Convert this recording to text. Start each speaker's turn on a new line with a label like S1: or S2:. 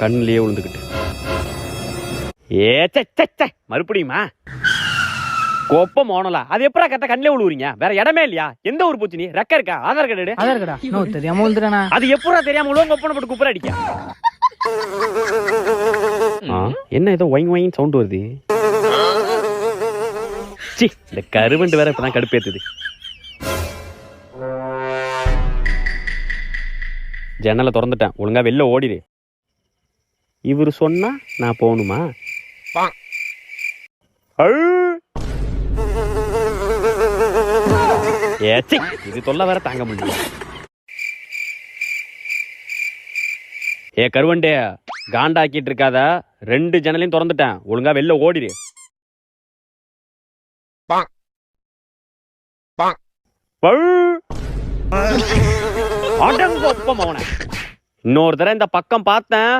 S1: கண்ணிலேயே விழுந்துக்கிட்டு ஏ மறுபடியுமா கோப்பம் மோனலா அது எப்படா கரெக்டா கண்ணிலே விழுவுறீங்க? வேற இடமே இல்லையா? எந்த ஊர் போச்சு நீ? ரெக்க இருக்கா? ஆதார் கார்டு எடு.
S2: ஆதார் கார்டா? நோ தெரியாம விழுந்துறானா?
S1: அது எப்படா தெரியாம விழுவ? கொப்பன போட்டு குப்புற அடிக்க. என்ன ஏதோ ஒயிங் ஒயிங் சவுண்ட் வருது? சி இந்த கருவண்டு வேற இப்பதான் கடுப்பேத்துது. ஜன்னலை திறந்துட்டேன், ஒழுங்கா வெளில ஓடிடு. இவரு சொன்னா நான் போகணுமா? ஏச்சி இது தொல்லை வேற தாங்க முடியல. ஏ கருவண்டே, காண்டாக்கிட்டு இருக்காத. 2 ஜன்னலையும் திறந்துட்டேன், ஒழுங்கா வெளில ஓடிடு. இன்னொரு தடவை இந்த பக்கம் பார்த்தேன்,